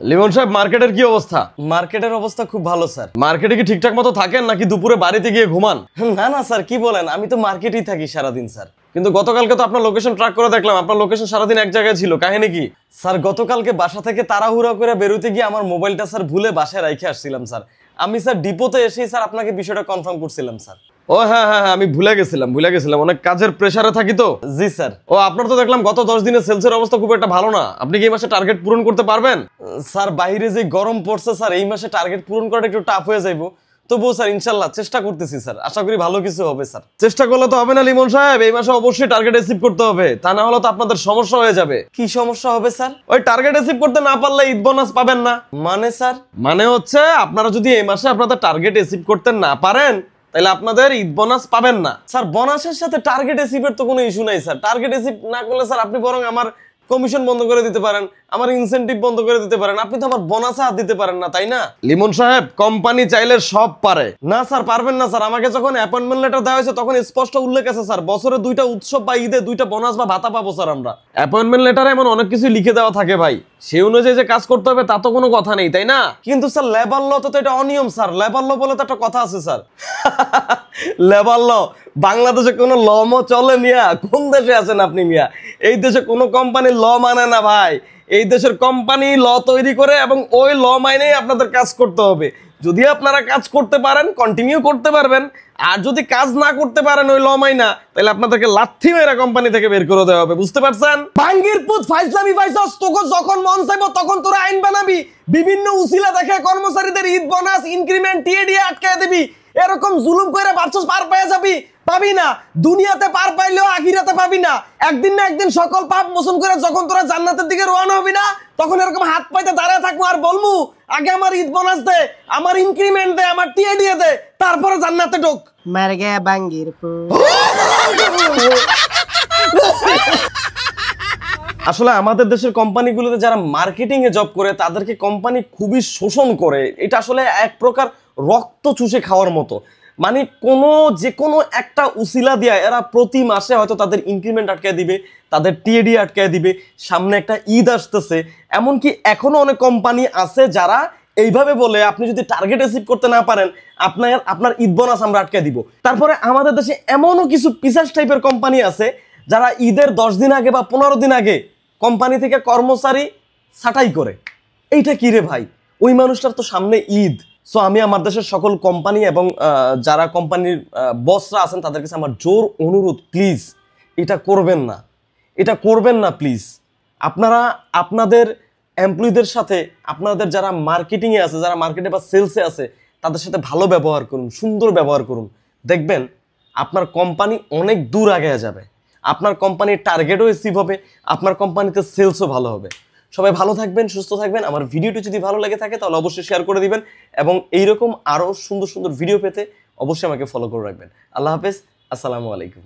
লিমন সাহেব, মার্কেটের কি অবস্থা? মার্কেটের অবস্থা খুব ভালো স্যার। মার্কেটে কি ঠিকঠাক মতো থাকেন নাকি দুপুরে বাড়িতে গিয়ে ঘুমান? না না স্যার, কি বলেন, আমি তো মার্কেটেই থাকি সারাদিন স্যার। কিন্তু গতকালকে তো আপনার লোকেশন ট্র্যাক করে দেখলাম, আপনার লোকেশন সারাদিন এক জায়গায় ছিল, কাহিনী কি? স্যার গতকালকে বাসা থেকে তাড়াহুড়া করে বেরোতে গিয়ে আমার মোবাইলটা স্যার ভুলে বাসায় রেখে আসছিলাম স্যার। আমি স্যার ডিপোতে এসেই স্যার আপনাকে বিষয়টা কনফার্ম করছিলাম স্যার। ও হ্যাঁ হ্যাঁ হ্যাঁ, আমি ভুলে গেছিলাম, অনেক কাজের প্রেসারে থাকি তো। জি স্যার। ও আপনার তো দেখলাম গত 10 দিনের সেলসের অবস্থা খুব একটা ভালো না, আপনি কি এই মাসে টার্গেট পূরণ করতে পারবেন? স্যার বাইরে যে গরম পড়ছে স্যার, এই মাসে টার্গেট পূরণ করাটা একটু টাফ হয়ে যাইবো, তবুও স্যার ইনশাল্লাহ চেষ্টা করতেছি স্যার, আশা করি ভালো কিছু হবে স্যার। চেষ্টা করলে তো হবে না লিমন সাহেব, এই মাসে অবশ্যই টার্গেট অ্যাচিভ করতে হবে, তা না হলে তো আপনাদের সমস্যা হয়ে যাবে। কি সমস্যা হবে স্যার? ওই টার্গেট অ্যাচিভ করতে না পারলে ঈদ বোনাস পাবেন না। মানে স্যার? মানে হচ্ছে আপনারা যদি এই মাসে আপনাদের টার্গেট অ্যাচিভ করতে না পারেন তাহলে আপনাদের ঈদ বোনাস পাবেন না। স্যার বোনাসের সাথে টার্গেট অ্যাচিভের তো কোনো ইস্যু নাই স্যার। টার্গেট অ্যাচিভ না করলে স্যার আপনি বরং আমার কমিশন বন্ধ করে দিতে পারেন, আমার ইনসেনটিভ বন্ধ করে দিতে পারেন, আপনি তো আমার বোনাসে হাত দিতে পারেন না, তাই না? লিমন সাহেব, কোম্পানি চাইলে সব পারে। না স্যার, পারবেন না স্যার। আমাকে যখন অ্যাপয়েন্টমেন্ট লেটার দেওয়া হয়েছে তখন স্পষ্ট উল্লেখ আছে স্যার, বছরে 2টা উৎসব বা ঈদে 2টা বোনাস বা ভাতা পাবো স্যার আমরা। অ্যাপয়েন্টমেন্ট লেটারে এমন অনেক কিছু লিখে দেওয়া থাকে ভাই, সেই অনুযায়ী যে কাজ করতে হবে তা তো কোনো কথা নেই, তাই না? কিন্তু স্যার লেবার ল তো এটা অনিয়ম স্যার। লেবার ল বলে তো একটা কথা আছে স্যার। Labour law? বাংলাদেশে কোনো ল ম চলে মিয়া? কোন দেশে আছেন আপনি মিয়া? এই দেশে কোনো কোম্পানি ল মানে না ভাই। এই দেশের কোম্পানি ল তৈরি করে এবং ওই ল মাইনেই আপনাদের কাজ করতে হবে। যদি আপনারা কাজ করতে পারেন কন্টিনিউ করতে পারবেন, আর যদি কাজ না করতে পারেন ওই ল মাইনা, তাহলে আপনাদেরকে লাথি মেরা কোম্পানি থেকে বের করে দেওয়া হবে, বুঝতে পারছেন? ভাঙ্গির পুত ফাইজলামি ফাইজস, তোকে যখন মন চাইবো তখন তোরা আইন বানাবি, বিভিন্ন উসিলা দেখে কর্মচারীদের ঈদ বোনাস ইনক্রিমেন্ট টিএডি আটকায় দিবি, এরকম জুলুম করে ভাবছস পার পেয়ে যাবি? পাবি না। দুনিয়াতে পার পাইলেও আখিরাতে পাবি না। একদিন না একদিন সকল পাপ মোচন করে যখন তোরা জান্নাতের দিকে রওনা হবি না, তখন এরকম হাত পাইতে দাঁড়ায় থাকবো আর বলবো আগে আমার ঈদ বোনাস দে, আমার ইনক্রিমেন্ট দে, আমার টিএডি দে, তারপরে জান্নাতে ঢোক। মার গয়া বাঙ্গির পুত। আসলে আমাদের দেশের কোম্পানিগুলোতে যারা মার্কেটিং এ জব করে তাদেরকে কোম্পানি খুবই শোষণ করে। এটা আসলে এক প্রকার রক্ত চুষে খাওয়ার মতো। মানে যে কোনো একটা উসিলা দিয়া এরা প্রতি মাসে হয়তো তাদের ইনক্রিমেন্ট আটকায় দিবে, তাদের টিএডি আটকায় দিবে, সামনে একটা ঈদ আসতেছে। এমনকি এখনো অনেক কোম্পানি আছে যারা এইভাবে বলে আপনি যদি টার্গেট অ্যাচিভ করতে না পারেন আপনার ঈদ বোনাস আমরা আটকায় দিব। তারপরে আমাদের দেশে এমনও কিছু পিসাস টাইপের কোম্পানি আছে যারা ঈদের 10 দিন আগে বা 15 দিন আগে কোম্পানি থেকে কর্মচারী ছাঁটাই করে। এইটা কি রে ভাই? ওই মানুষটার তো সামনে ঈদ। সো আমি আমার দেশের সকল কোম্পানি এবং যারা কোম্পানির বসরা আছেন তাদের কাছে আমার জোর অনুরোধ, প্লিজ এটা করবেন না, এটা করবেন না প্লিজ। আপনারা আপনাদের এমপ্লয়ীদের সাথে, আপনাদের যারা মার্কেটিংয়ে আছে, যারা মার্কেটে বা সেলসে আছে, তাদের সাথে ভালো ব্যবহার করুন, সুন্দর ব্যবহার করুন। দেখবেন আপনার কোম্পানি অনেক দূর আগে যাবে, আপনার কোম্পানির টার্গেটও অ্যাচিভ হবে, আপনার কোম্পানিতে সেলসও ভালো হবে। সবাই ভালো থাকবেন, সুস্থ থাকবেন। আমার ভিডিওটি যদি ভালো লাগে থাকে তাহলে অবশ্যই শেয়ার করে দিবেন এবং এইরকম আরও সুন্দর সুন্দর ভিডিও পেতে অবশ্যই আমাকে ফলো করে রাখবেন। আল্লাহ হাফেজ, আসসালামু আলাইকুম।